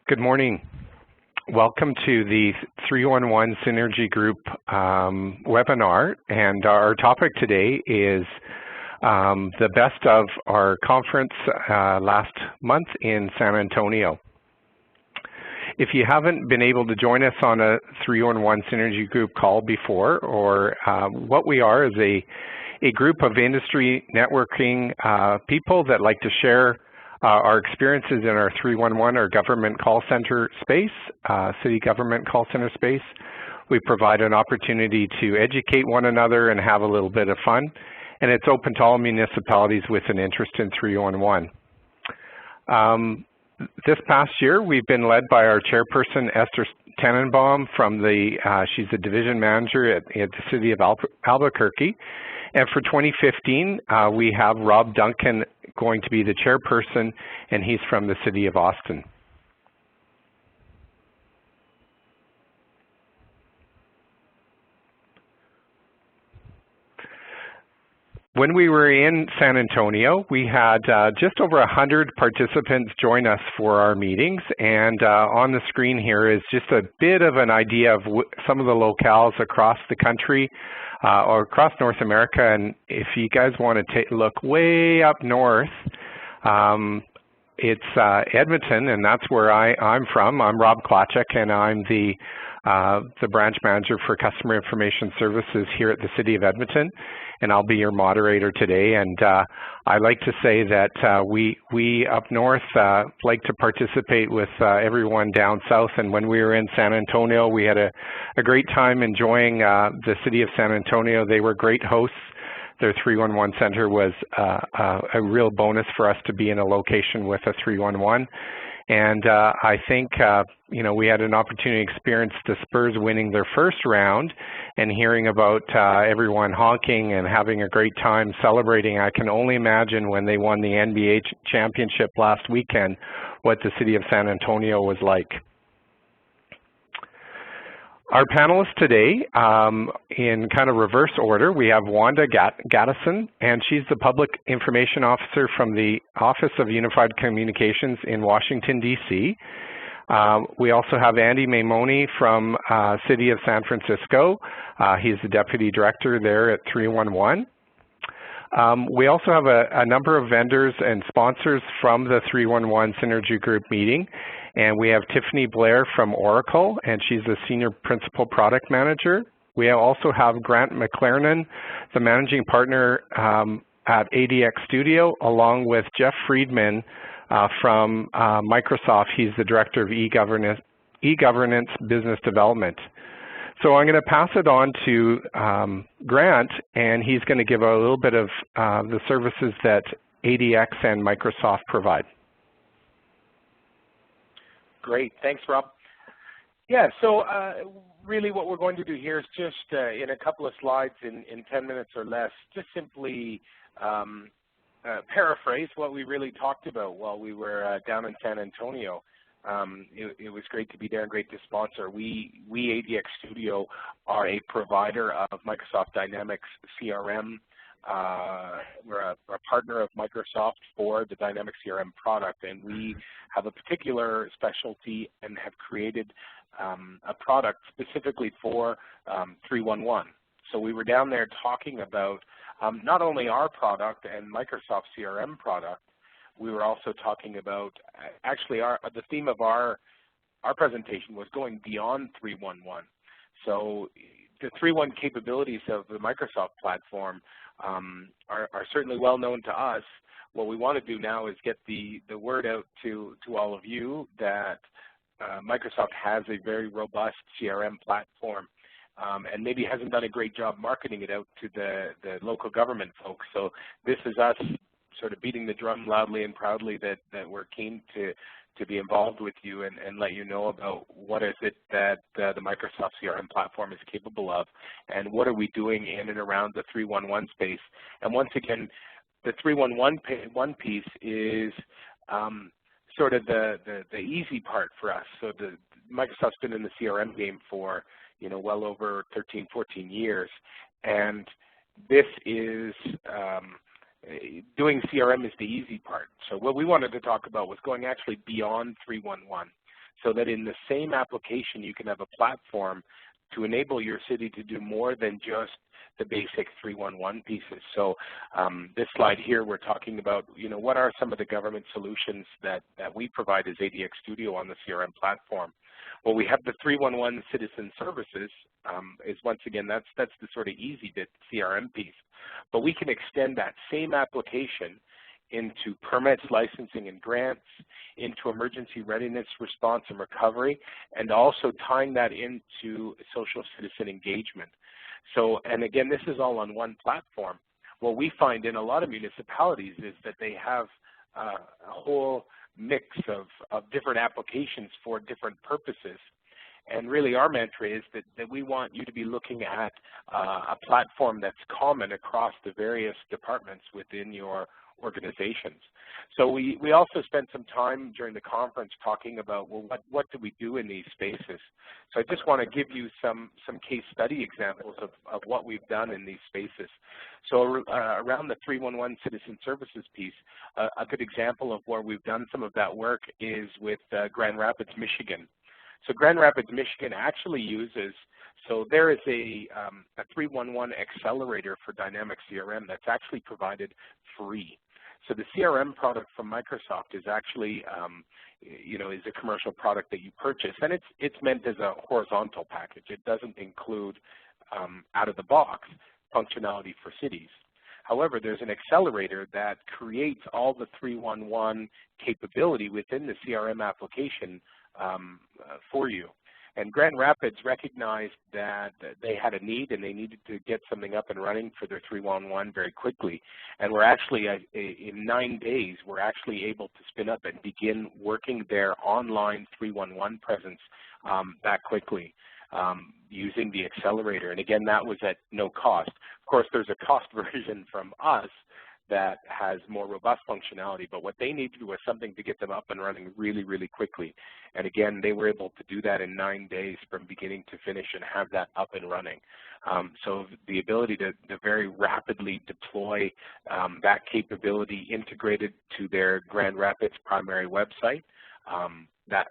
Good morning. Welcome to the 311 Synergy Group webinar, and our topic today is the best of our conference last month in San Antonio. If you haven't been able to join us on a 311 Synergy Group call before, or what we are is a group of industry networking people that like to share our experiences in our 311, our government call center space, city government call center space. We provide an opportunity to educate one another and have a little bit of fun. And it's open to all municipalities with an interest in 311. This past year, we've been led by our chairperson, Esther Tannenbaum, from she's the division manager at the city of Albuquerque. And for 2015, we have Rob Duncan going to be the chairperson, and he's from the city of Austin. When we were in San Antonio, we had just over 100 participants join us for our meetings, and on the screen here is just a bit of an idea of some of the locales across the country or across North America. And if you guys want to look way up north, it's Edmonton, and that's where I'm from. I'm Rob Klacek, and I'm the branch manager for Customer Information Services here at the City of Edmonton, and I'll be your moderator today. And I like to say that we up north like to participate with everyone down south, and when we were in San Antonio, we had a great time enjoying the City of San Antonio. They were great hosts. Their 311 center was a real bonus for us to be in a location with a 311. And I think, you know, we had an opportunity to experience the Spurs winning their first round and hearing about everyone honking and having a great time celebrating. I can only imagine when they won the NBA championship last weekend what the city of San Antonio was like. Our panelists today, in kind of reverse order, we have Wanda Gaddison, and she's the Public Information Officer from the Office of Unified Communications in Washington, D.C. We also have Andy Maimoni from City of San Francisco. He's the Deputy Director there at 311. We also have a number of vendors and sponsors from the 311 Synergy Group meeting. And we have Tiffany Blair from Oracle, and she's the Senior Principal Product Manager. We also have Grant McLernon, the Managing Partner at ADX Studio, along with Jeff Friedman from Microsoft. He's the Director of e-Governance Business Development. So I'm going to pass it on to Grant, and he's going to give a little bit of the services that ADX and Microsoft provide. Great, thanks, Rob. Yeah, so really what we're going to do here is just in a couple of slides in 10 minutes or less, just simply paraphrase what we really talked about while we were down in San Antonio. It was great to be there and great to sponsor. We ADX Studio are a provider of Microsoft Dynamics CRM. We're a partner of Microsoft for the Dynamics CRM product, and we have a particular specialty and have created a product specifically for 311. So we were down there talking about not only our product and Microsoft CRM product, we were also talking about, actually the theme of our presentation was going beyond 311. So the 311 capabilities of the Microsoft platform are certainly well known to us. What we want to do now is get the word out to all of you that Microsoft has a very robust CRM platform and maybe hasn't done a great job marketing it out to the local government folks. So this is us sort of beating the drum loudly and proudly that we're keen to be involved with you and let you know about what is it that the Microsoft CRM platform is capable of, and what are we doing in and around the 311 space. And once again, the 311 piece is sort of the easy part for us. So Microsoft's been in the CRM game for well over 13, 14 years, and this is doing CRM is the easy part. So what we wanted to talk about was going actually beyond 311. so that in the same application you can have a platform to enable your city to do more than just the basic 311 pieces. So this slide here, we're talking about, what are some of the government solutions that we provide as ADX Studio on the CRM platform. Well, we have the 311 citizen services is once again, that's the sort of easy bit CRM piece. But we can extend that same application into permits, licensing, and grants, into emergency readiness, response, and recovery, and also tying that into social citizen engagement. So, and again, this is all on one platform. What we find in a lot of municipalities is that they have a whole mix of different applications for different purposes. And really our mantra is that we want you to be looking at a platform that's common across the various departments within your organizations. So we also spent some time during the conference talking about, well, what do we do in these spaces? So I just want to give you some case study examples of what we've done in these spaces. So around the 311 citizen services piece, a good example of where we've done some of that work is with Grand Rapids, Michigan. So Grand Rapids, Michigan actually uses, so there is a 311 accelerator for Dynamics CRM that's actually provided free. So the CRM product from Microsoft is actually, is a commercial product that you purchase, and it's meant as a horizontal package. It doesn't include out of the box functionality for cities. However, there's an accelerator that creates all the 311 capability within the CRM application for you. And Grand Rapids recognized that they had a need and they needed to get something up and running for their 311 very quickly. And we're actually, in 9 days, we're actually able to spin up and begin working their online 311 presence that quickly using the accelerator. And again, that was at no cost. Of course, there's a cost version from us that has more robust functionality, but what they needed was something to get them up and running really, really quickly. And again, they were able to do that in 9 days from beginning to finish and have that up and running. So the ability to very rapidly deploy that capability integrated to their Grand Rapids primary website, that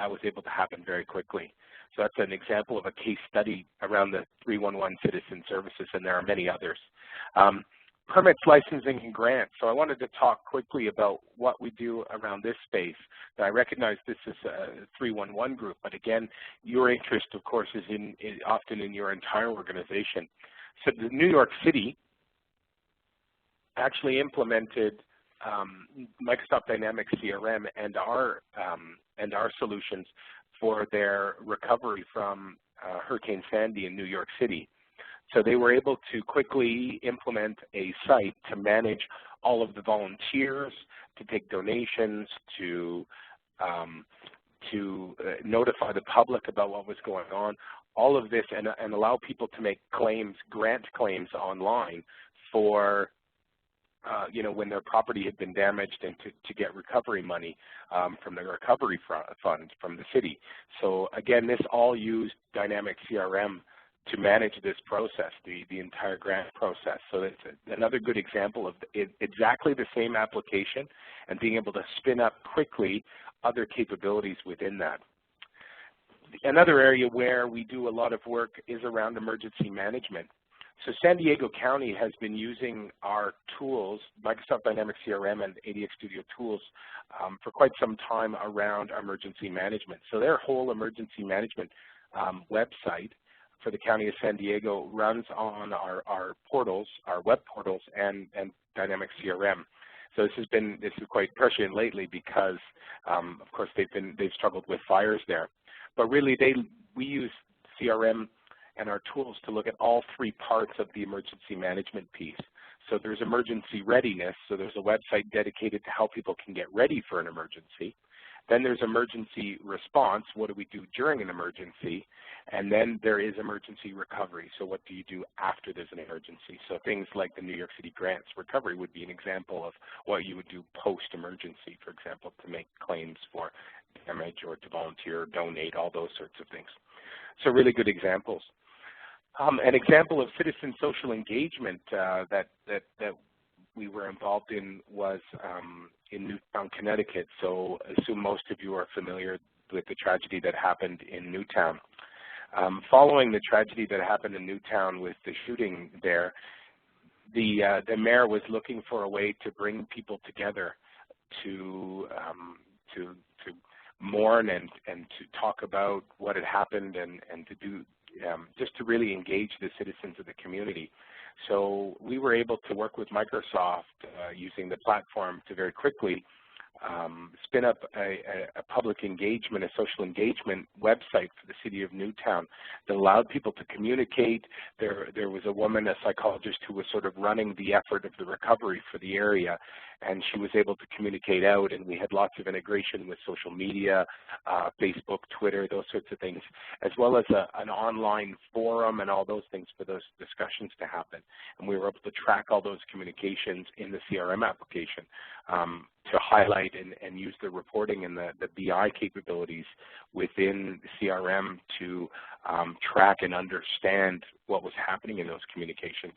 was able to happen very quickly. So that's an example of a case study around the 311 citizen services, and there are many others. Permits, licensing, and grants. So I wanted to talk quickly about what we do around this space. Now, I recognize this is a 311 group, but again, your interest, of course, is often in your entire organization. So the New York City actually implemented Microsoft Dynamics CRM and our solutions for their recovery from Hurricane Sandy in New York City. So they were able to quickly implement a site to manage all of the volunteers, to take donations, to notify the public about what was going on, all of this, and allow people to make claims, grant claims online for when their property had been damaged, and to get recovery money from the recovery fund from the city. So again, this all used Dynamics CRM to manage this process, the entire grant process. So it's another good example of exactly the same application and being able to spin up quickly other capabilities within that. Another area where we do a lot of work is around emergency management. So San Diego County has been using our tools, Microsoft Dynamics CRM and ADX Studio tools, for quite some time around emergency management. So their whole emergency management website for the County of San Diego runs on our portals, our web portals, and Dynamics CRM. So this is quite prescient lately because, of course, they've struggled with fires there. But really, we use CRM and our tools to look at all three parts of the emergency management piece. So there's emergency readiness. So there's a website dedicated to how people can get ready for an emergency. Then there's emergency response. What do we do during an emergency? And then there is emergency recovery. So what do you do after there's an emergency? So things like the New York City grants recovery would be an example of what you would do post-emergency, for example, to make claims for damage or to volunteer or donate, all those sorts of things. So really good examples. An example of citizen social engagement that we were involved in was in Newtown, Connecticut. So I assume most of you are familiar with the tragedy that happened in Newtown. Following the tragedy that happened in Newtown with the shooting there, the mayor was looking for a way to bring people together to mourn and to talk about what had happened and to do just to really engage the citizens of the community. So we were able to work with Microsoft using the platform to very quickly spin up a public engagement, a social engagement website for the city of Newtown that allowed people to communicate. There was a woman, a psychologist, who was sort of running the effort of the recovery for the area, and she was able to communicate out, and we had lots of integration with social media, Facebook, Twitter, those sorts of things, as well as an online forum and all those things for those discussions to happen. And we were able to track all those communications in the CRM application to highlight and use the reporting and the BI capabilities within CRM to track and understand what was happening in those communications.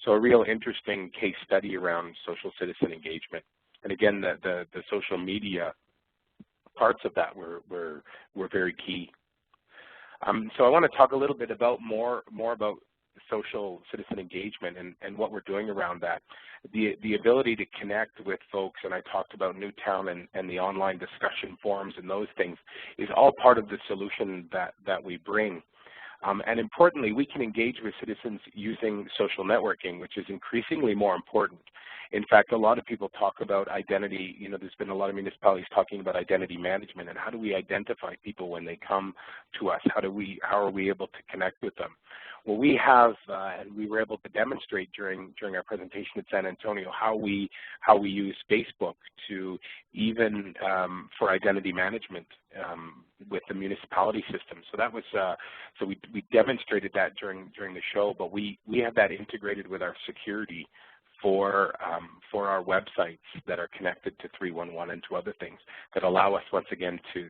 So a real interesting case study around social citizen engagement. And again, the social media parts of that were very key. So I want to talk a little bit about more about social citizen engagement and what we're doing around that. The ability to connect with folks, and I talked about Newtown and the online discussion forums and those things, is all part of the solution that we bring. And importantly, we can engage with citizens using social networking, which is increasingly more important. In fact, a lot of people talk about identity. You know, there's been a lot of municipalities talking about identity management and how do we identify people when they come to us? How are we able to connect with them? Well, we have, and we were able to demonstrate during our presentation at San Antonio how we use Facebook to even for identity management with the municipality system. So that was so we demonstrated that during the show, but we have that integrated with our security for our websites that are connected to 311 and to other things that allow us once again to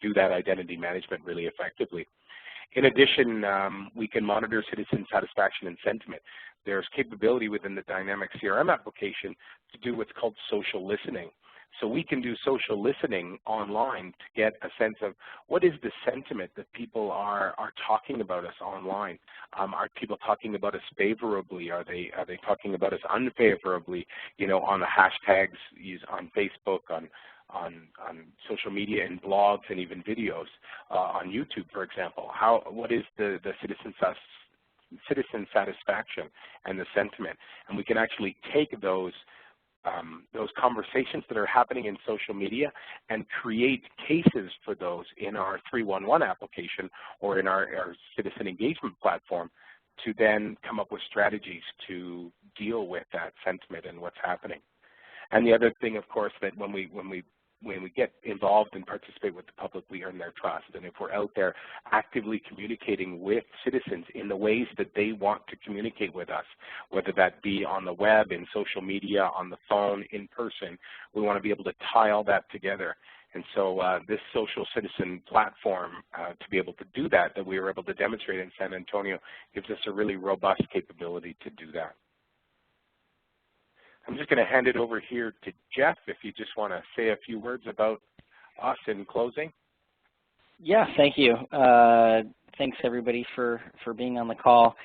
do that identity management really effectively. In addition, we can monitor citizen satisfaction and sentiment. There's capability within the Dynamic CRM application to do what's called social listening. So we can do social listening online to get a sense of what is the sentiment that people are talking about us online. Are people talking about us favorably? Are they talking about us unfavorably? You know, on the hashtags used on Facebook, on social media and blogs and even videos on YouTube, for example. What is the citizen satisfaction and the sentiment? And we can actually take those conversations that are happening in social media and create cases for those in our 311 application or in our citizen engagement platform to then come up with strategies to deal with that sentiment and what's happening. And the other thing, of course, that when we get involved and participate with the public, we earn their trust. And if we're out there actively communicating with citizens in the ways that they want to communicate with us, whether that be on the web, in social media, on the phone, in person, we want to be able to tie all that together. And so this social citizen platform, to be able to do that we were able to demonstrate in San Antonio, gives us a really robust capability to do that. I'm just going to hand it over here to Jeff if you just want to say a few words about us in closing. Yeah, thank you. Thanks everybody for being on the call.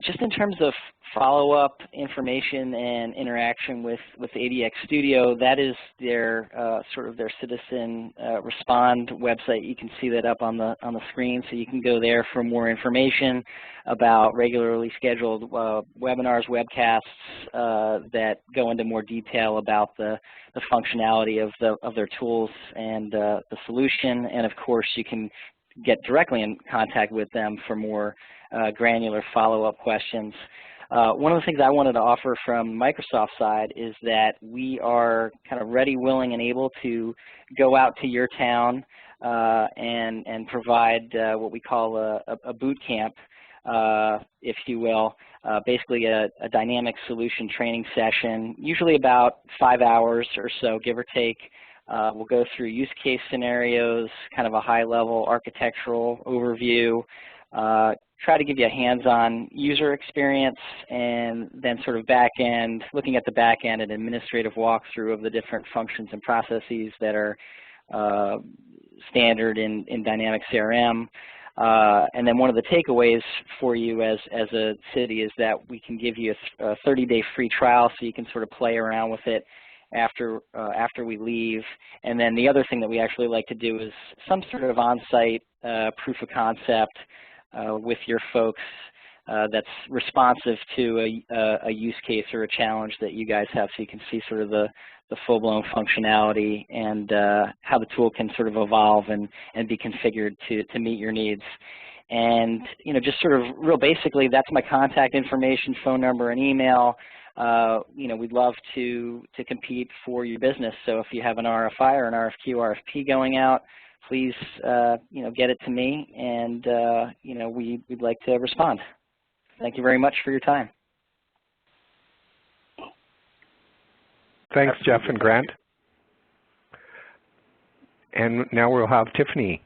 Just in terms of follow-up information and interaction with ADX Studio, that is their sort of their citizen respond website. You can see that up on the screen, so you can go there for more information about regularly scheduled webinars, webcasts that go into more detail about the functionality of their tools and the solution. And of course, you can get directly in contact with them for more granular follow-up questions. One of the things I wanted to offer from Microsoft's side is that we are kind of ready, willing, and able to go out to your town and provide what we call a boot camp, if you will, basically a dynamic solution training session, usually about 5 hours or so, give or take. We'll go through use case scenarios, kind of a high-level architectural overview, try to give you a hands-on user experience, and then sort of back-end, looking at the back-end and administrative walkthrough of the different functions and processes that are standard in Dynamics CRM. And then one of the takeaways for you as a city is that we can give you a 30-day free trial so you can sort of play around with it after we leave. And then the other thing that we actually like to do is some sort of on-site proof of concept with your folks that's responsive to a use case or a challenge that you guys have, so you can see sort of the full-blown functionality and how the tool can sort of evolve and be configured to meet your needs. And just sort of real basically, that's my contact information, phone number, and email. We'd love to compete for your business. So if you have an RFI or an RFQ, RFP going out, please get it to me, and we'd like to respond. Thank you very much for your time. Thanks, Jeff and Grant. And now we'll have Tiffany.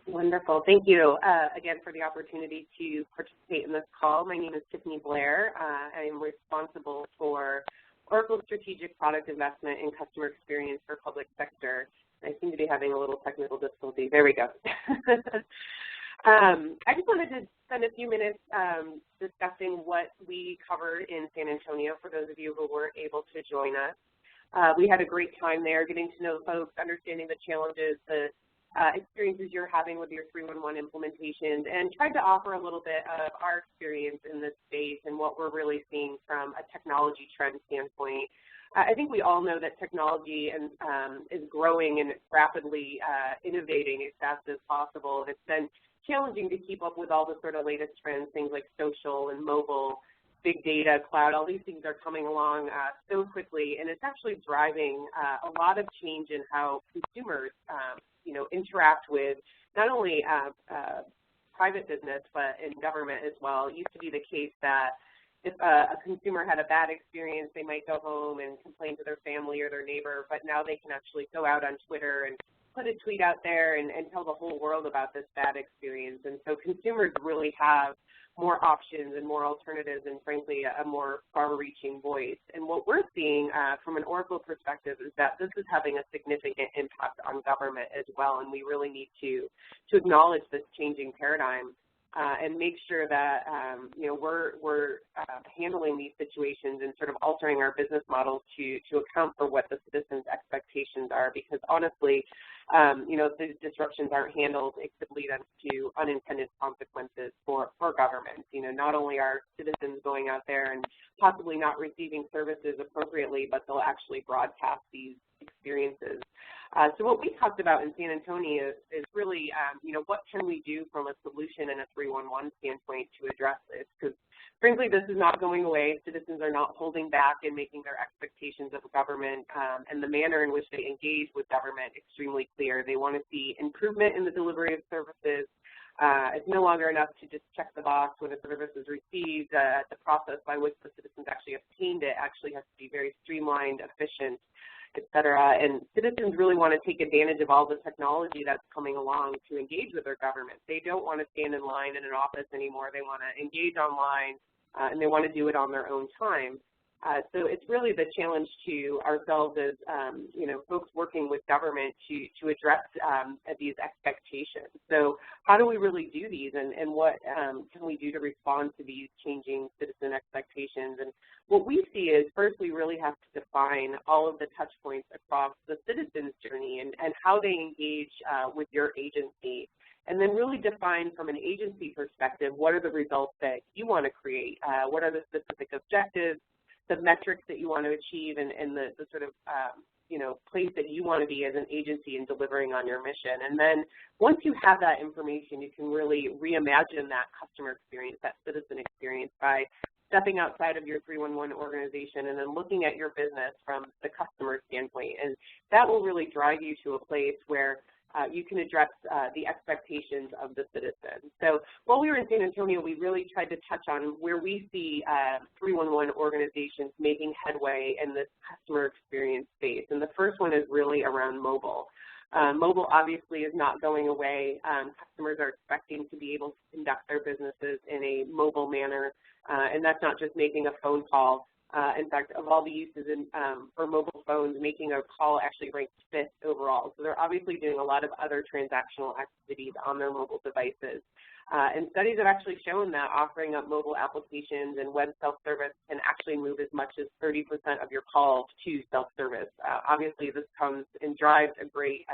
Wonderful. Thank you again for the opportunity to participate in this call. My name is Tiffany Blair. I am responsible for Oracle Strategic Product Investment and Customer Experience for Public Sector. I seem to be having a little technical difficulty. There we go. I just wanted to spend a few minutes discussing what we covered in San Antonio for those of you who weren't able to join us. We had a great time there getting to know folks, understanding the challenges, the experiences you're having with your 311 implementations, and tried to offer a little bit of our experience in this space and what we're really seeing from a technology trend standpoint. I think we all know that technology is growing and rapidly innovating as fast as possible. It's been challenging to keep up with all the sort of latest trends, things like social and mobile, big data, cloud. All these things are coming along so quickly, and it's actually driving a lot of change in how consumers interact with not only private business but in government as well. It used to be the case that if a consumer had a bad experience, they might go home and complain to their family or their neighbor, but now they can actually go out on Twitter and put a tweet out there and tell the whole world about this bad experience. And so consumers really have more options and more alternatives and, frankly, a more far-reaching voice. And what we're seeing from an Oracle perspective is that this is having a significant impact on government as well, and we really need to acknowledge this changing paradigm and make sure that we're handling these situations and sort of altering our business models to account for what the citizens' expectations are. Because honestly, if these disruptions aren't handled, it could lead us to unintended consequences for government. Not only are citizens going out there and possibly not receiving services appropriately, but they'll actually broadcast these experiences. So what we talked about in San Antonio is really, what can we do from a solution and a 311 standpoint to address this? Because, frankly, this is not going away. Citizens are not holding back in making their expectations of government and the manner in which they engage with government extremely clear. They want to see improvement in the delivery of services. It's no longer enough to just check the box when a service is received. The process by which the citizens actually obtained it actually has to be very streamlined, efficient, et cetera. And citizens really want to take advantage of all the technology that's coming along to engage with their government. They don't want to stand in line in an office anymore. They want to engage online, and they want to do it on their own time. So it's really the challenge to ourselves as, folks working with government to address these expectations. So how do we really do these, and what can we do to respond to these changing citizen expectations? And what we see is, first, we really have to define all of the touch points across the citizen's journey and how they engage with your agency. And then really define from an agency perspective, what are the results that you want to create? What are the specific objectives, the metrics that you want to achieve, and the sort of place that you want to be as an agency in delivering on your mission. And then once you have that information, you can really reimagine that customer experience, that citizen experience, by stepping outside of your 311 organization and then looking at your business from the customer standpoint. And that will really drive you to a place where you can address the expectations of the citizen. So while we were in San Antonio, we really tried to touch on where we see 311 organizations making headway in this customer experience space. And the first one is really around mobile. Mobile obviously is not going away. Customers are expecting to be able to conduct their businesses in a mobile manner, and that's not just making a phone call. In fact, of all the uses for mobile phones, making a call actually ranks 5th overall. So they're obviously doing a lot of other transactional activities on their mobile devices. And studies have actually shown that offering up mobile applications and web self-service can actually move as much as 30% of your calls to self-service. Obviously, this comes and drives a great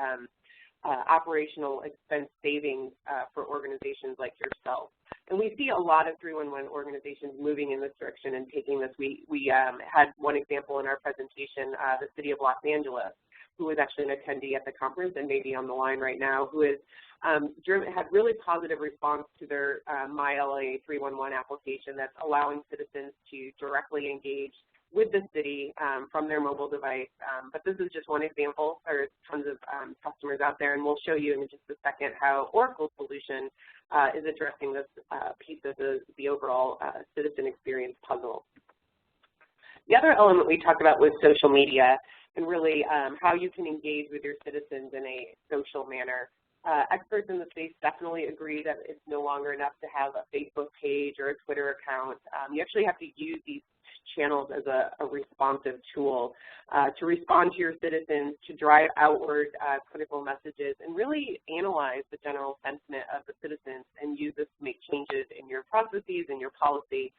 operational expense savings for organizations like yourself. And we see a lot of 311 organizations moving in this direction and taking this. We had one example in our presentation, the City of Los Angeles, who was actually an attendee at the conference and maybe on the line right now, who is had really positive response to their MyLA 311 application that's allowing citizens to directly engage with the city from their mobile device. But this is just one example. There's tons of customers out there, and we'll show you in just a second how Oracle's solution is addressing this piece of the overall citizen experience puzzle. The other element we talked about was social media and really how you can engage with your citizens in a social manner. Experts in the space definitely agree that it's no longer enough to have a Facebook page or a Twitter account. You actually have to use these channels as a responsive tool to respond to your citizens, to drive outward critical messages, and really analyze the general sentiment of the citizens and use this to make changes in your processes and your policy.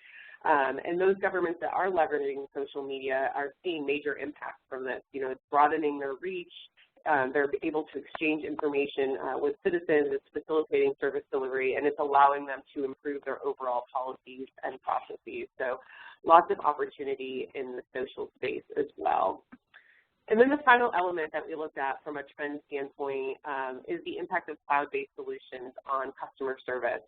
And those governments that are leveraging social media are seeing major impacts from this. You know, it's broadening their reach. They're able to exchange information with citizens. It's facilitating service delivery, and it's allowing them to improve their overall policies and processes. So lots of opportunity in the social space as well. And then the final element that we looked at from a trend standpoint is the impact of cloud-based solutions on customer service.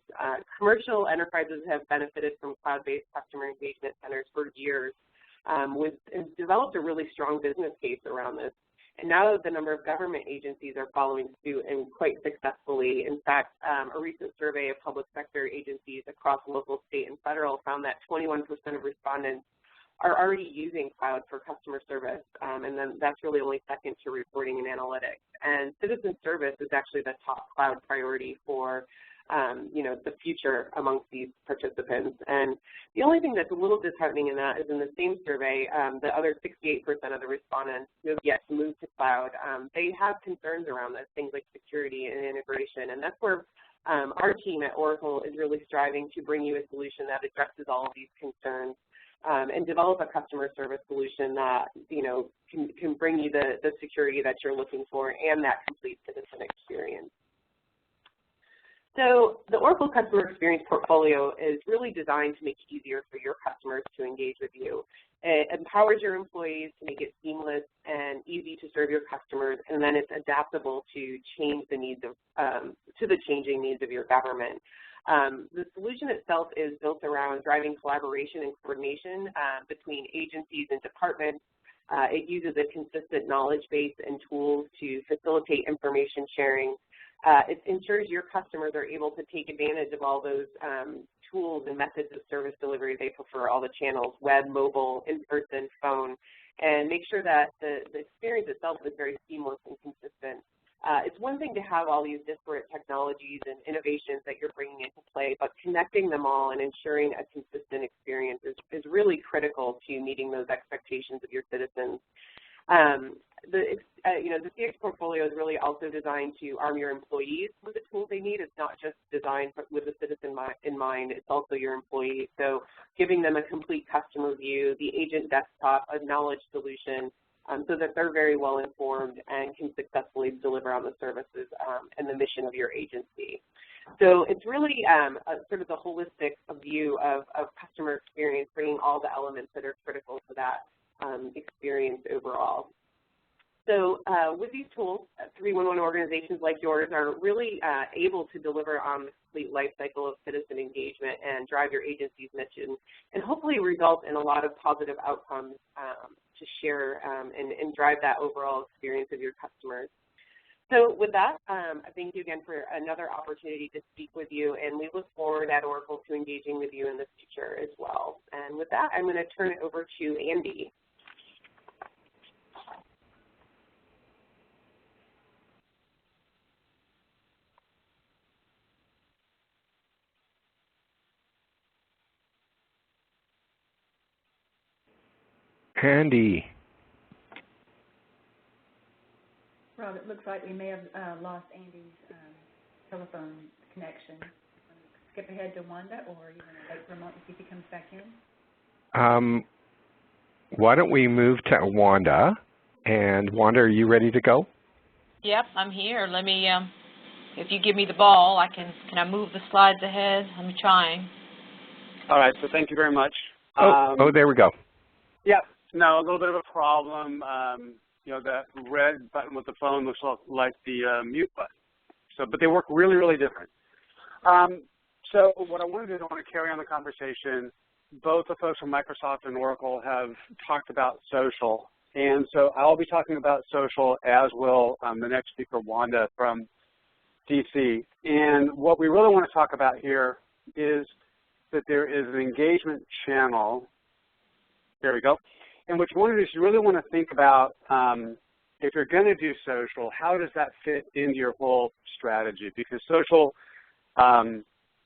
Commercial enterprises have benefited from cloud-based customer engagement centers for years and developed a really strong business case around this. And now the number of government agencies are following suit and quite successfully. In fact, a recent survey of public sector agencies across local, state, and federal found that 21% of respondents are already using cloud for customer service, and then that's really only second to reporting and analytics. And citizen service is actually the top cloud priority for the future amongst these participants. And the only thing that's a little disheartening in that is in the same survey, the other 68% of the respondents who have yet to move to cloud, they have concerns around this, things like security and integration. And that's where our team at Oracle is really striving to bring you a solution that addresses all of these concerns and develop a customer service solution that, can bring you the security that you're looking for and that complete citizen experience. So the Oracle Customer Experience Portfolio is really designed to make it easier for your customers to engage with you. It empowers your employees to make it seamless and easy to serve your customers, and then it's adaptable to change the needs of to the changing needs of your government. The solution itself is built around driving collaboration and coordination between agencies and departments. It uses a consistent knowledge base and tools to facilitate information sharing. It ensures your customers are able to take advantage of all those tools and methods of service delivery they prefer, all the channels, web, mobile, in-person, phone, and make sure that the experience itself is very seamless and consistent. It's one thing to have all these disparate technologies and innovations that you're bringing into play, but connecting them all and ensuring a consistent experience is really critical to meeting those expectations of your citizens. The CX portfolio is really also designed to arm your employees with the tools they need. It's not just designed with the citizen in mind, it's also your employees. So giving them a complete customer view, the agent desktop, a knowledge solution, so that they're very well informed and can successfully deliver on the services and the mission of your agency. So it's really sort of the holistic view of customer experience, bringing all the elements that are critical to that experience overall. So with these tools, 311 organizations like yours are really able to deliver on the complete life cycle of citizen engagement and drive your agency's mission, and hopefully result in a lot of positive outcomes to share and drive that overall experience of your customers. So with that, I thank you again for another opportunity to speak with you, and we look forward at Oracle to engaging with you in the future as well. And with that, I'm going to turn it over to Andy. Andy. Rob, it looks like we may have lost Andy's telephone connection. Skip ahead to Wanda, or you want to wait for a moment and see if he comes back in? Why don't we move to Wanda? And Wanda, are you ready to go? Yep, I'm here. Let me, if you give me the ball, can I move the slides ahead? I'm trying. All right, so thank you very much. There we go. Yep, no, a little bit of a problem. You know, that red button with the phone looks like the mute button. So, but they work really, really different. So what I want to do is I want to carry on the conversation. Both the folks from Microsoft and Oracle have talked about social. And so I'll be talking about social, as will the next speaker, Wanda from DC. And what we really want to talk about here is that there is an engagement channel. There we go. And what you want to do is you really want to think about, if you're going to do social, how does that fit into your whole strategy? Because social,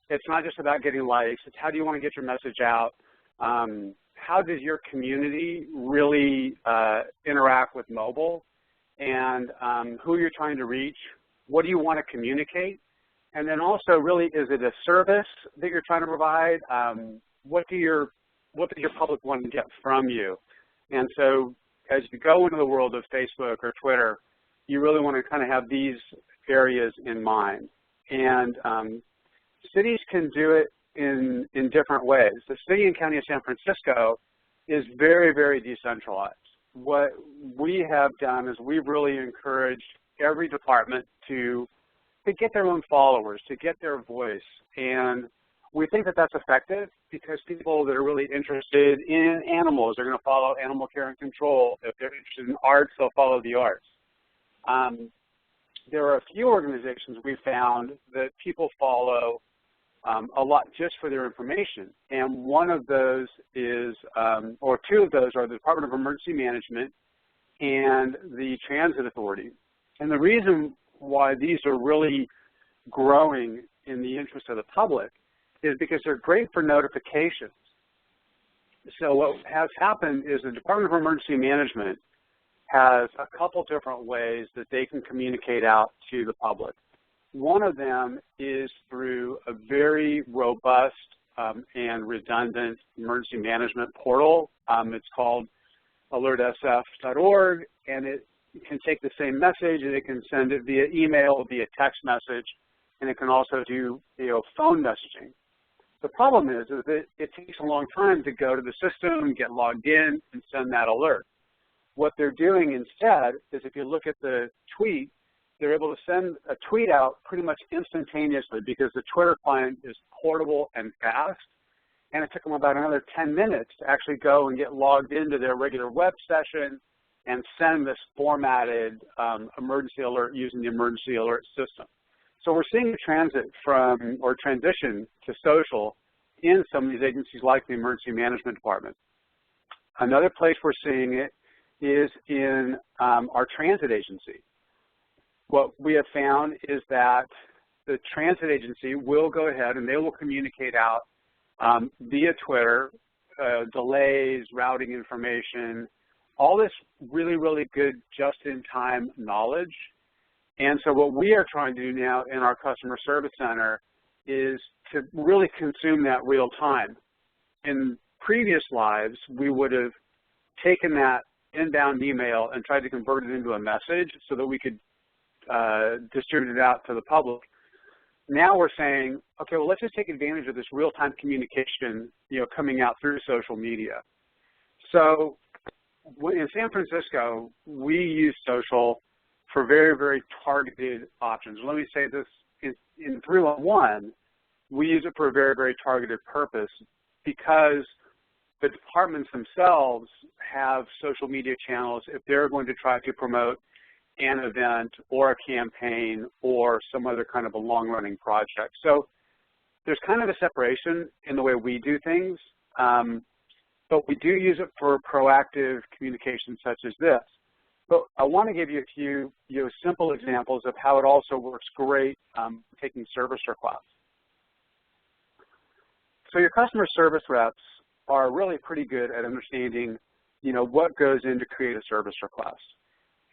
it's not just about getting likes. It's how do you want to get your message out? How does your community really interact with mobile? And who you're trying to reach? What do you want to communicate? And then also, really, is it a service that you're trying to provide? What does your public want to get from you? And so as you go into the world of Facebook or Twitter, you really want to kind of have these areas in mind. And cities can do it in different ways. The city and county of San Francisco is very, very decentralized. What we have done is we've really encouraged every department to get their own followers, to get their voice. And we think that that's effective because people that are really interested in animals are going to follow animal care and control. If they're interested in arts, they'll follow the arts. There are a few organizations we found that people follow a lot just for their information. And one of those is, or two of those are the Department of Emergency Management and the Transit Authority. And the reason why these are really growing in the interest of the public is because they're great for notifications. So what has happened is the Department of Emergency Management has a couple different ways that they can communicate out to the public. One of them is through a very robust and redundant emergency management portal. It's called alertsf.org, and it can take the same message and it can send it via email, via text message, and it can also do phone messaging. The problem is that it takes a long time to go to the system, get logged in, and send that alert. What they're doing instead is, if you look at the tweet, they're able to send a tweet out pretty much instantaneously because the Twitter client is portable and fast, and it took them about another 10 minutes to actually go and get logged into their regular web session and send this formatted emergency alert using the emergency alert system. So we're seeing a transition to social in some of these agencies like the Emergency Management Department. Another place we're seeing it is in our transit agency. What we have found is that the transit agency will go ahead and they will communicate out via Twitter, delays, routing information, all this really, really good just-in-time knowledge. And so what we are trying to do now in our customer service center is to really consume that real time. In previous lives, we would have taken that inbound email and tried to convert it into a message so that we could distribute it out to the public. Now we're saying, okay, well, let's just take advantage of this real-time communication, coming out through social media. So in San Francisco, we use social for very, very targeted options. Let me say this, in 311, we use it for a very, very targeted purpose because the departments themselves have social media channels if they're going to try to promote an event or a campaign or some other kind of a long-running project. So there's kind of a separation in the way we do things, but we do use it for proactive communication such as this. But I want to give you a few simple examples of how it also works great taking service requests. So your customer service reps are really pretty good at understanding, what goes in to create a service request.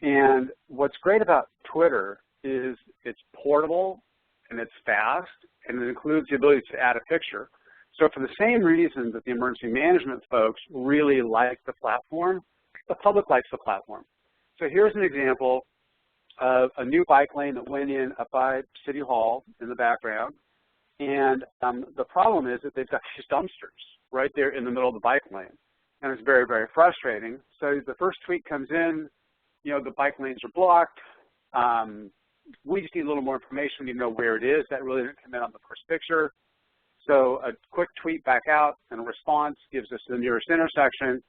And what's great about Twitter is it's portable and it's fast, and it includes the ability to add a picture. So for the same reason that the emergency management folks really like the platform, the public likes the platform. So here's an example of a new bike lane that went in up by City Hall in the background. And the problem is that they've got these dumpsters right there in the middle of the bike lane. And it's very, very frustrating. So the first tweet comes in, the bike lanes are blocked. We just need a little more information. We need to know where it is. That really didn't come in on the first picture. So a quick tweet back out and a response gives us the nearest intersection.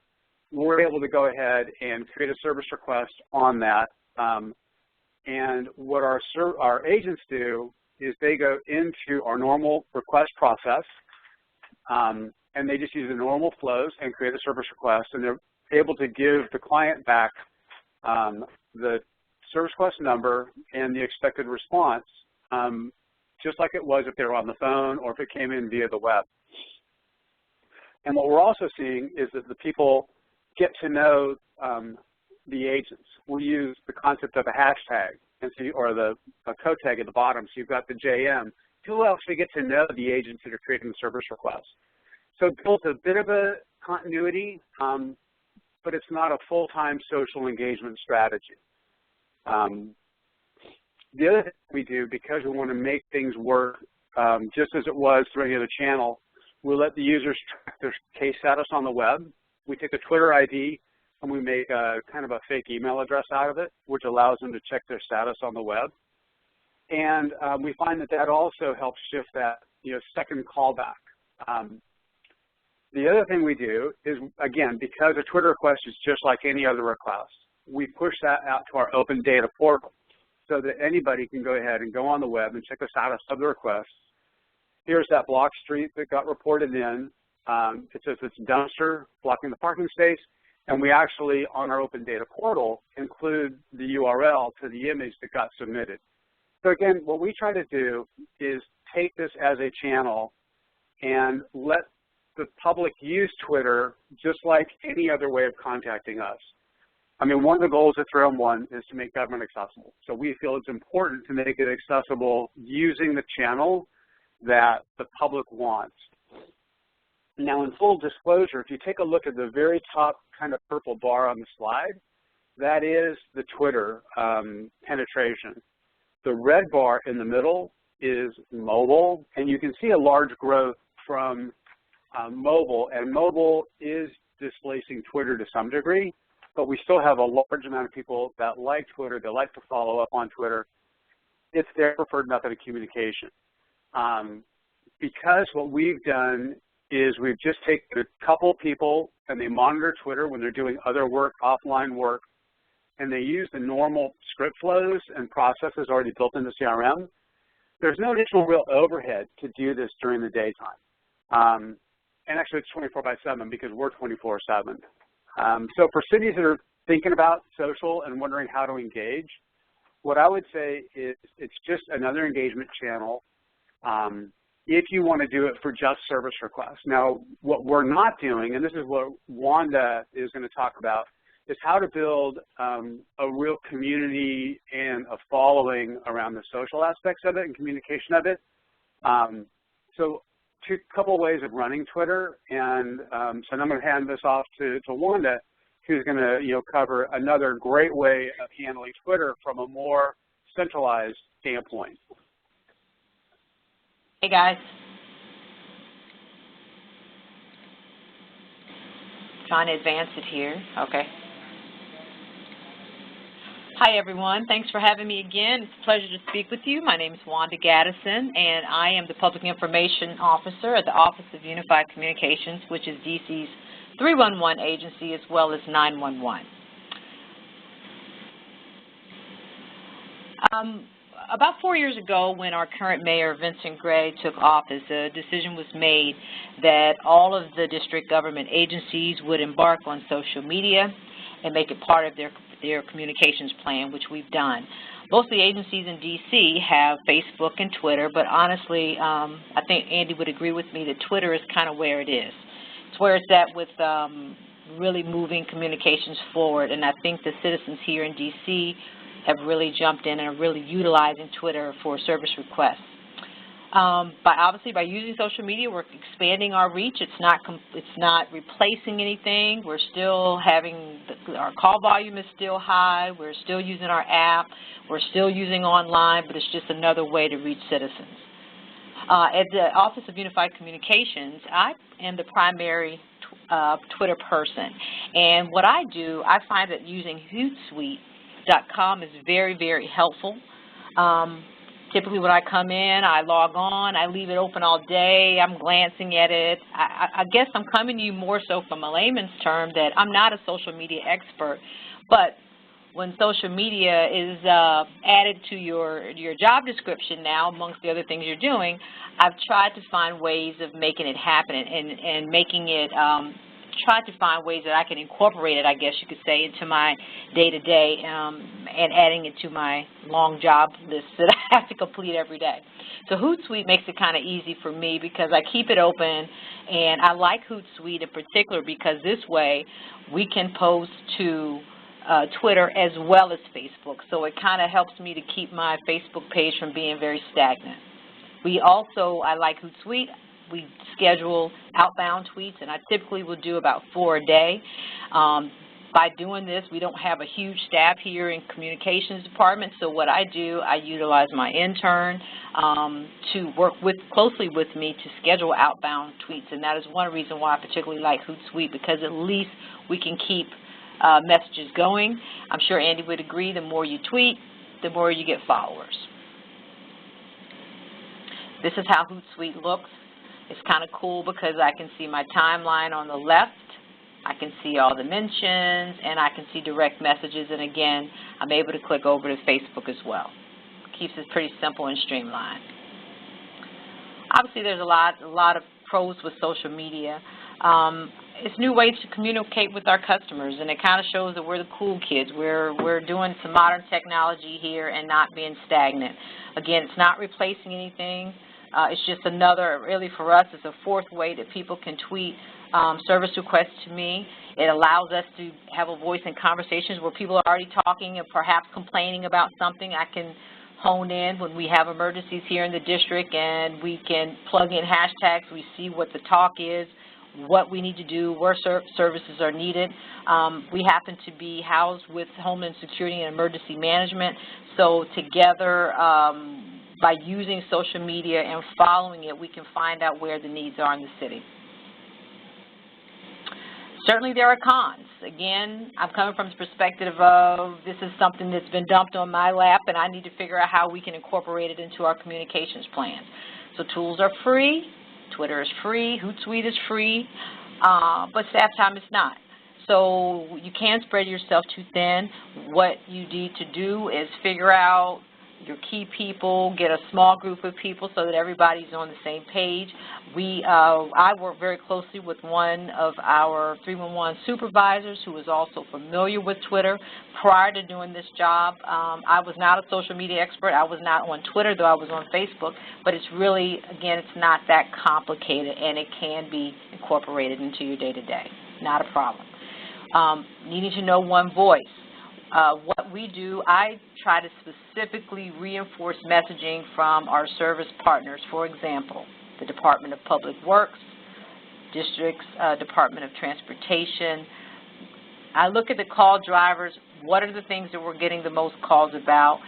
We're able to go ahead and create a service request on that. And what our agents do is they go into our normal request process, and they just use the normal flows and create a service request, and they're able to give the client back the service request number and the expected response, just like it was if they were on the phone or if it came in via the web. And what we're also seeing is that the people get to know the agents. We use the concept of a hashtag, and so or a code tag at the bottom, so you've got the JM. People actually get to know the agents that are creating the service request. So it builds a bit of a continuity, but it's not a full-time social engagement strategy. The other thing we do, because we want to make things work just as it was through any other channel, we let the users track their case status on the web. We take a Twitter ID and we make kind of a fake email address out of it, which allows them to check their status on the web. And we find that that also helps shift that second callback. The other thing we do is, again, because a Twitter request is just like any other request, we push that out to our open data portal so that anybody can go ahead and go on the web and check the status of the request. Here's that block street that got reported in. It says it's a dumpster blocking the parking space, and we actually, on our open data portal, include the URL to the image that got submitted. So again, what we try to do is take this as a channel and let the public use Twitter just like any other way of contacting us. I mean, one of the goals of 301 is to make government accessible. So we feel it's important to make it accessible using the channel that the public wants. Now, in full disclosure, if you take a look at the very top kind of purple bar on the slide, that is the Twitter penetration. The red bar in the middle is mobile, and you can see a large growth from mobile, and mobile is displacing Twitter to some degree, but we still have a large amount of people that like Twitter, they like to follow up on Twitter. It's their preferred method of communication. Because what we've done is we've just taken a couple people and they monitor Twitter when they're doing other work, offline work, and they use the normal script flows and processes already built into CRM. There's no additional real overhead to do this during the daytime. And actually it's 24/7 because we're 24/7. So for cities that are thinking about social and wondering how to engage, what I would say is it's just another engagement channel if you want to do it for just service requests. Now, what we're not doing, and this is what Wanda is going to talk about, is how to build a real community and a following around the social aspects of it and communication of it. So a couple ways of running Twitter, and so I'm going to hand this off to Wanda, who's going to cover another great way of handling Twitter from a more centralized standpoint. Hey guys. Trying to advance it here. Okay. Hi everyone. Thanks for having me again. It's a pleasure to speak with you. My name is Wanda Gaddison, and I am the Public Information Officer at the Office of Unified Communications, which is DC's 311 agency as well as 911. About 4 years ago, when our current mayor, Vincent Gray, took office, a decision was made that all of the district government agencies would embark on social media and make it part of their communications plan, which we've done. Most of the agencies in D.C. have Facebook and Twitter, but honestly, I think Andy would agree with me that Twitter is kind of where it is. It's where it's at with really moving communications forward, and I think the citizens here in D.C. have really jumped in and are really utilizing Twitter for service requests. Obviously, by using social media, we're expanding our reach. It's not replacing anything. We're still having our call volume is still high. We're still using our app. We're still using online, but it's just another way to reach citizens. At the Office of Unified Communications, I am the primary Twitter person, and what I do, I find that using Hootsuite.com is very, very helpful. Typically when I come in, I log on, I leave it open all day, I'm glancing at it. I guess I'm coming to you more so from a layman's term that I'm not a social media expert, but when social media is added to your job description now, amongst the other things you're doing, I've tried to find ways of making it happen and making it, tried to find ways that I can incorporate it, I guess you could say, into my day-to-day and adding it to my long job list that I have to complete every day. So Hootsuite makes it kind of easy for me because I keep it open, and I like Hootsuite in particular because this way we can post to Twitter as well as Facebook. So it kind of helps me to keep my Facebook page from being very stagnant. I like Hootsuite. We schedule outbound tweets, and I typically will do about 4 a day. By doing this, we don't have a huge staff here in communications department, so what I do, I utilize my intern to work closely with me to schedule outbound tweets, and that is one reason why I particularly like Hootsuite, because at least we can keep messages going. I'm sure Andy would agree, the more you tweet, the more you get followers. This is how Hootsuite looks. It's kind of cool because I can see my timeline on the left, I can see all the mentions, and I can see direct messages, and again, I'm able to click over to Facebook as well. Keeps it pretty simple and streamlined. Obviously, there's a lot of pros with social media. It's new ways to communicate with our customers, and it kind of shows that we're the cool kids. We're doing some modern technology here and not being stagnant. Again, it's not replacing anything. It's just another, really for us, it's a fourth way that people can tweet service requests to me. It allows us to have a voice in conversations where people are already talking and perhaps complaining about something. I can hone in when we have emergencies here in the district, and we can plug in hashtags. We see what the talk is, what we need to do, where services are needed. We happen to be housed with Homeland Security and Emergency Management, so together, by using social media and following it, we can find out where the needs are in the city. Certainly there are cons. Again, I'm coming from the perspective of this is something that's been dumped on my lap, and I need to figure out how we can incorporate it into our communications plans. So tools are free, Twitter is free, Hootsuite is free, but staff time is not. So you can't spread yourself too thin. What you need to do is figure out your key people, get a small group of people so that everybody's on the same page. I work very closely with one of our 311 supervisors who is also familiar with Twitter. Prior to doing this job, I was not a social media expert. I was not on Twitter, though I was on Facebook, but it's really, again, it's not that complicated, and it can be incorporated into your day-to-day. Not a problem. Needing to know one voice. What we do, I try to specifically reinforce messaging from our service partners. For example, the Department of Public Works, districts, Department of Transportation. I look at the call drivers. What are the things that we're getting the most calls about?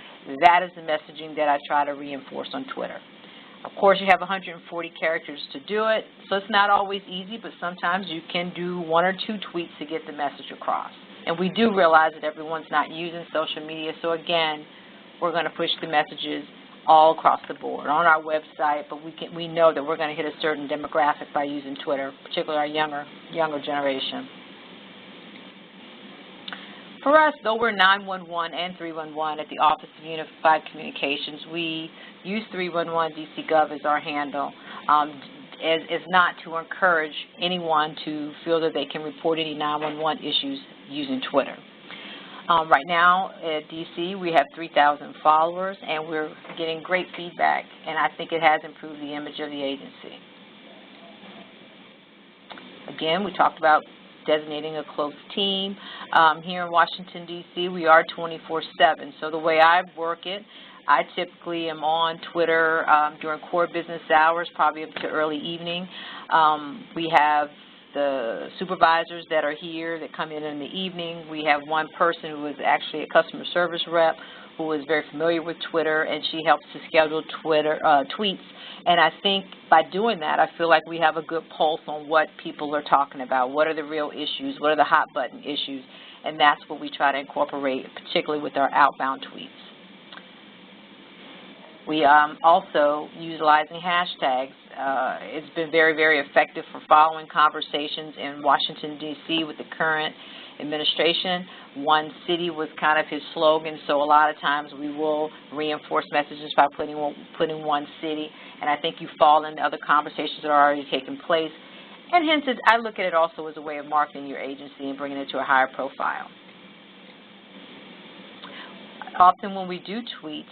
That is the messaging that I try to reinforce on Twitter. Of course, you have 140 characters to do it, so it's not always easy, but sometimes you can do 1 or 2 tweets to get the message across. And we do realize that everyone's not using social media, so again, we're going to push the messages all across the board on our website, but we know that we're going to hit a certain demographic by using Twitter, particularly our younger generation. For us, though we're 911 and 311 at the Office of Unified Communications, we use 311 DC Gov as our handle. As not to encourage anyone to feel that they can report any 911 issues using Twitter. Right now at DC, we have 3,000 followers, and we're getting great feedback, and I think it has improved the image of the agency. Again, we talked about designating a close team. Here in Washington, D.C., we are 24/7. So the way I work it, I typically am on Twitter during core business hours, probably up to early evening. We have the supervisors that are here that come in the evening. We have one person who is actually a customer service rep who is very familiar with Twitter, and she helps to schedule tweets. And I think by doing that, I feel like we have a good pulse on what people are talking about, what are the real issues, what are the hot button issues, and that's what we try to incorporate, particularly with our outbound tweets. We also utilizing hashtags. It's been very, very effective for following conversations in Washington, D.C. with the current administration. One city was kind of his slogan, so a lot of times we will reinforce messages by putting one city, and I think you fall into other conversations that are already taking place. And hence, I look at it also as a way of marketing your agency and bringing it to a higher profile. Often when we do tweets,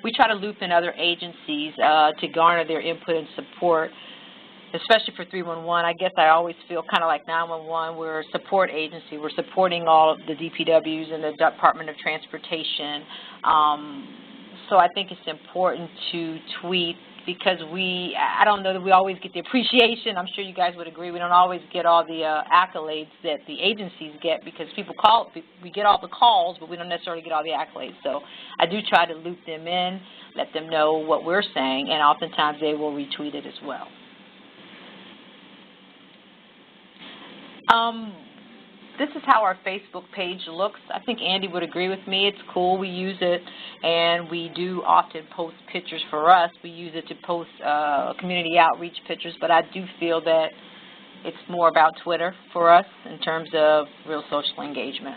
we try to loop in other agencies to garner their input and support, especially for 311. I guess I always feel kind of like 911. We're a support agency. We're supporting all of the DPWs and the Department of Transportation. So I think it's important to tweet because I don't know that we always get the appreciation. I'm sure you guys would agree. We don't always get all the accolades that the agencies get because people call, we get all the calls, but we don't necessarily get all the accolades. So I do try to loop them in, let them know what we're saying, and oftentimes they will retweet it as well. This is how our Facebook page looks. I think Andy would agree with me. It's cool. We use it, and we do often post pictures for us. We use it to post community outreach pictures, but I do feel that it's more about Twitter for us in terms of real social engagement.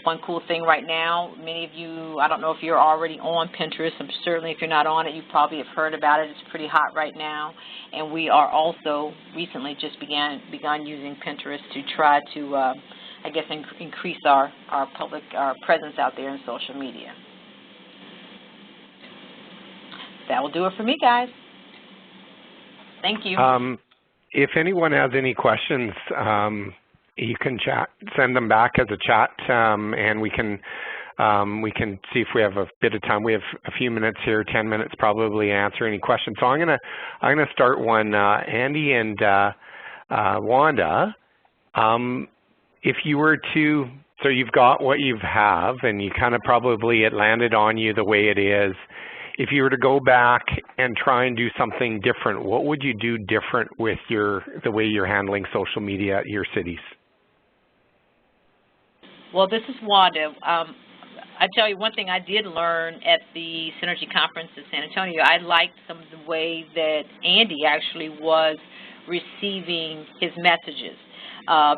One cool thing right now, many of you, I don't know if you're already on Pinterest, and certainly if you're not on it, you probably have heard about it. It's pretty hot right now. And we are also recently just begun using Pinterest to try to, I guess, increase our presence out there in social media. That will do it for me, guys. Thank you. If anyone has any questions, you can send them back as a chat, and we can see if we have a bit of time. We have a few minutes here, 10 minutes probably, to answer any questions. So I'm gonna start one. Andy and Wanda, if you were to, so you've got what you have, and you kind of probably it landed on you the way it is. If you were to go back and try and do something different, what would you do different with the way you're handling social media at your cities? Well, this is Wanda. I tell you one thing I did learn at the Synergy Conference in San Antonio. I liked some of the way that Andy actually was receiving his messages,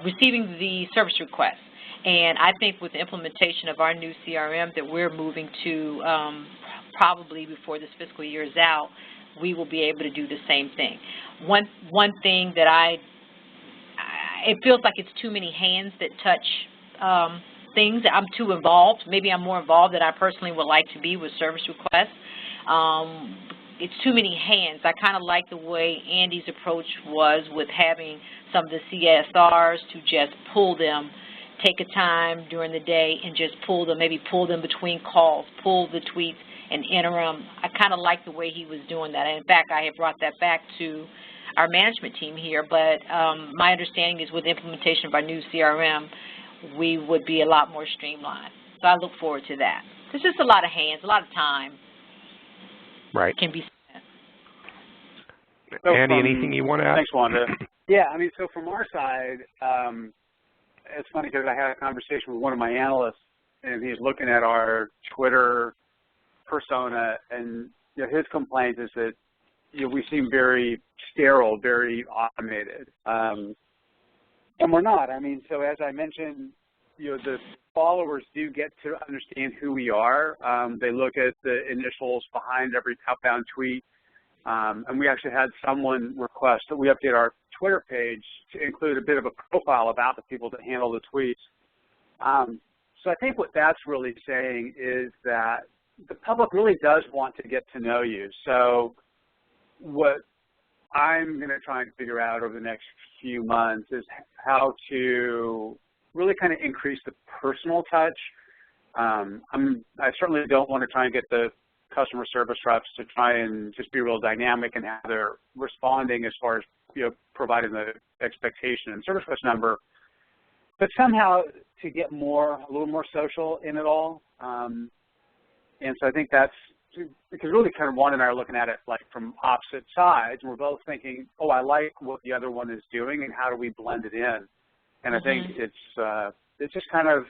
receiving the service requests. And I think with the implementation of our new CRM that we're moving to probably before this fiscal year is out, we will be able to do the same thing. One thing that it feels like it's too many hands that touch things. I'm too involved. Maybe I'm more involved than I personally would like to be with service requests. It's too many hands. I kind of like the way Andy's approach was with having some of the CSRs to just pull them, take a time during the day and just pull them, maybe pull them between calls, pull the tweets and enter them. I kind of like the way he was doing that. And in fact, I have brought that back to our management team here, but my understanding is with the implementation of our new CRM, we would be a lot more streamlined. So I look forward to that. There's just a lot of hands, a lot of time can be spent. So Andy, anything you want to add? Thanks, Wanda. Yeah, I mean, so from our side, it's funny because I had a conversation with one of my analysts, and he's looking at our Twitter persona, and his complaint is that we seem very sterile, very automated. And we're not. I mean, so as I mentioned, the followers do get to understand who we are. They look at the initials behind every outbound tweet. And we actually had someone request that we update our Twitter page to include a bit of a profile about the people that handle the tweets. So I think what that's really saying is that the public really does want to get to know you. So what I'm going to try and figure out over the next few months is how to really kind of increase the personal touch. I certainly don't want to try and get the customer service reps to try and just be real dynamic and how they're responding as far as, providing the expectation and service request number, but somehow to get a little more social in it all. And so I think that's, because really kind of Wanda and I are looking at it like from opposite sides, and we're both thinking, oh, I like what the other one is doing, and how do we blend it in? And I think it's just kind of,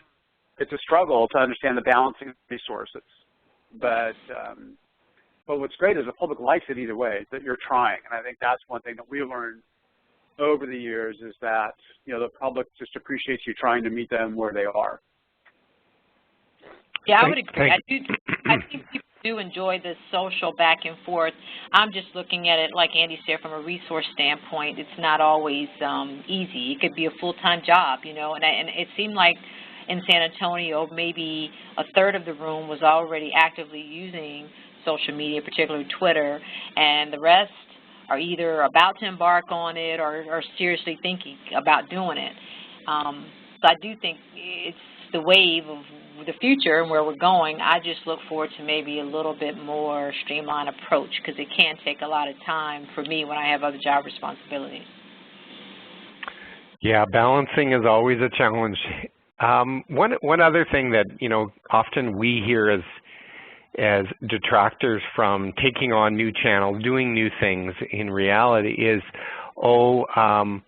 it's a struggle to understand the balancing resources. But what's great is the public likes it either way, that you're trying. And I think that's one thing that we learned over the years is that, the public just appreciates you trying to meet them where they are. Yeah, I would agree. I think people do enjoy the social back and forth. I'm just looking at it, like Andy said, from a resource standpoint. It's not always easy. It could be a full-time job, and it seemed like in San Antonio, maybe a third of the room was already actively using social media, particularly Twitter, and the rest are either about to embark on it or seriously thinking about doing it. So I do think it's the wave of the future and where we're going. I just look forward to maybe a little bit more streamlined approach, because it can take a lot of time for me when I have other job responsibilities. Yeah, balancing is always a challenge. One other thing that often we hear as detractors from taking on new channels, doing new things in reality is, how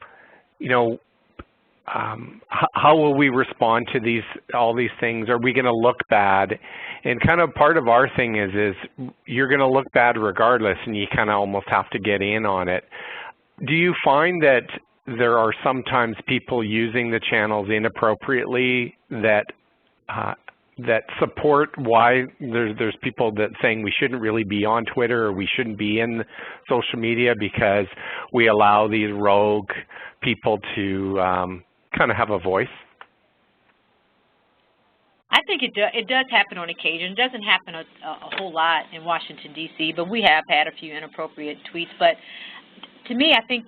will we respond to all these things? Are we going to look bad? And kind of part of our thing is you're going to look bad regardless, and you kind of almost have to get in on it. Do you find that there are sometimes people using the channels inappropriately that support why there's people that saying we shouldn't really be on Twitter or we shouldn't be in social media because we allow these rogue people to kind of have a voice? I think it does happen on occasion. It doesn't happen a whole lot in Washington, D.C., but we have had a few inappropriate tweets. But to me, I think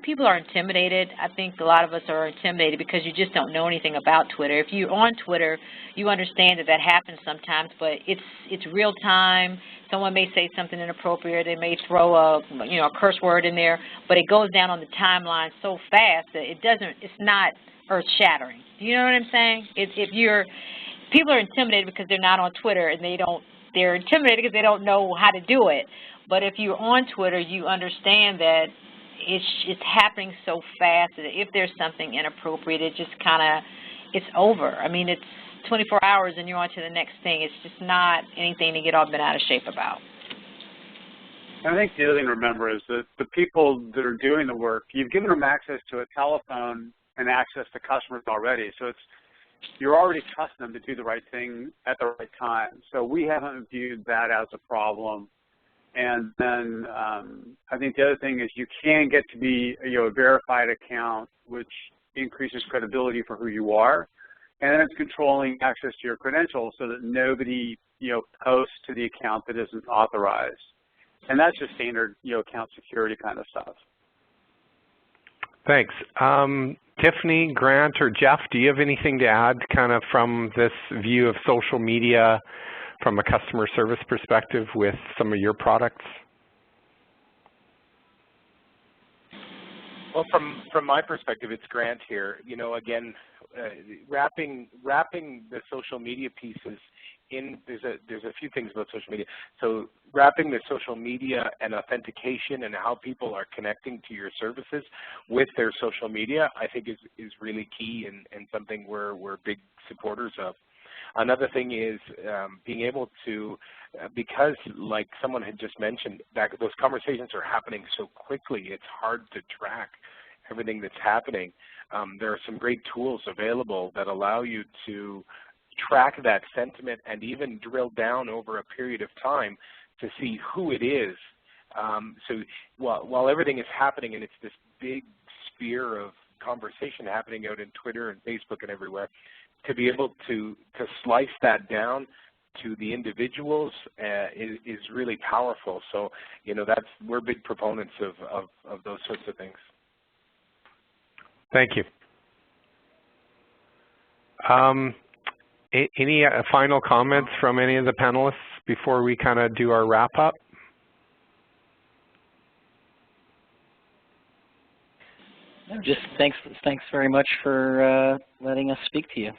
people are intimidated. I think a lot of us are intimidated because you just don't know anything about Twitter. If you're on Twitter, you understand that happens sometimes, but it's real time. Someone may say something inappropriate. They may throw a curse word in there, but it goes down on the timeline so fast that it's not earth-shattering. Do you know what I'm saying? People are intimidated because they're not on Twitter, and they're intimidated because they don't know how to do it. But if you're on Twitter, you understand that it's happening so fast that if there's something inappropriate, it's over. I mean, it's 24 hours and you're on to the next thing. It's just not anything to get all bent out of shape about. I think the other thing to remember is that the people that are doing the work, you've given them access to a telephone and access to customers already. So you're already trusting them to do the right thing at the right time. So we haven't viewed that as a problem. And then I think the other thing is you can get to be a verified account, which increases credibility for who you are. And then it's controlling access to your credentials so that nobody posts to the account that isn't authorized. And that's just standard account security kind of stuff. Thanks. Tiffany, Grant, or Jeff, do you have anything to add kind of from this view of social media from a customer service perspective with some of your products? Well, from my perspective, it's Grant here. Again, wrapping the social media pieces in. There's a few things about social media. So wrapping the social media and authentication and how people are connecting to your services with their social media, I think is really key and something we're big supporters of. Another thing is being able to, because like someone had just mentioned, those conversations are happening so quickly, it's hard to track everything that's happening. There are some great tools available that allow you to track that sentiment and even drill down over a period of time to see who it is. So while everything is happening and it's this big sphere of conversation happening out in Twitter and Facebook and everywhere, to be able to slice that down to the individuals is really powerful. So, you know, we're big proponents of those sorts of things. Thank you. Any final comments from any of the panelists before we kind of do our wrap-up? Just thanks very much for letting us speak to you.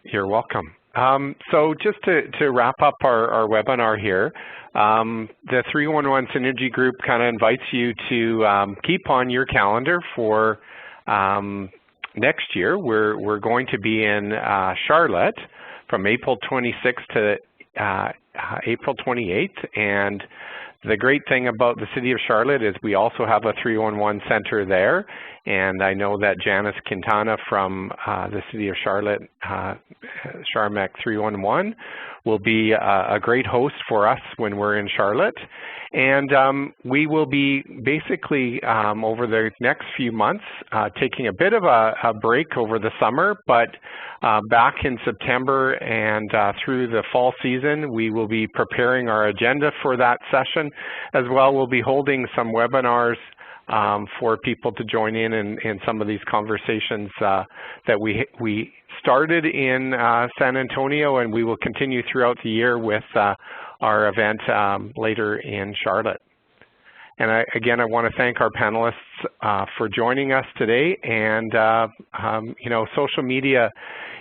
You're welcome. So just to wrap up our webinar here, the 311 Synergy Group kind of invites you to keep on your calendar for next year. We're going to be in Charlotte from April 26th to April 28th, and the great thing about the City of Charlotte is we also have a 311 center there, and I know that Janice Quintana from the City of Charlotte, Charmec 311, will be a great host for us when we're in Charlotte. And we will be basically over the next few months taking a bit of a break over the summer, but back in September and through the fall season, we will be preparing our agenda for that session. As well, we'll be holding some webinars for people to join in some of these conversations that we started in San Antonio, and we will continue throughout the year with our event later in Charlotte. And again, I want to thank our panelists for joining us today. And you know, social media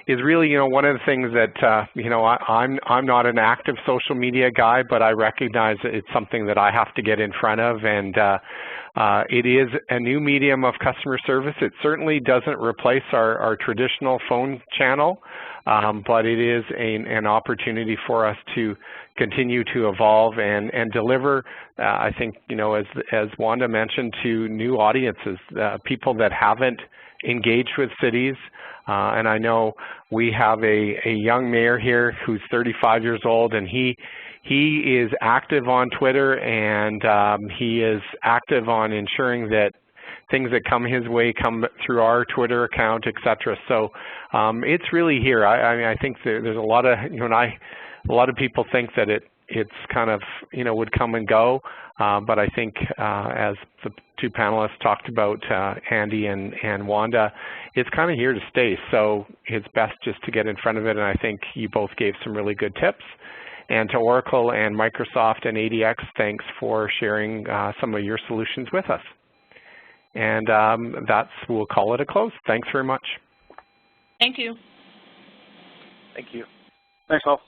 is really, you know, one of the things that you know, I'm not an active social media guy, but I recognize that it's something that I have to get in front of, and it is a new medium of customer service. It certainly doesn't replace our traditional phone channel, but it is an opportunity for us to continue to evolve and deliver, I think, you know, as Wanda mentioned, to new audiences, people that haven't engaged with cities. And I know we have a young mayor here who's 35 years old, and he is active on Twitter, and he is active on ensuring that things that come his way come through our Twitter account, etc. So it's really here. I mean, I think there's a lot of, you know, a lot of people think that it's kind of, you know, would come and go, but I think as the two panelists talked about, Andy and Wanda, it's kind of here to stay. So it's best just to get in front of it, and I think you both gave some really good tips. And to Oracle and Microsoft and ADX, thanks for sharing some of your solutions with us. And we'll call it a close. Thanks very much. Thank you. Thank you. Thanks all.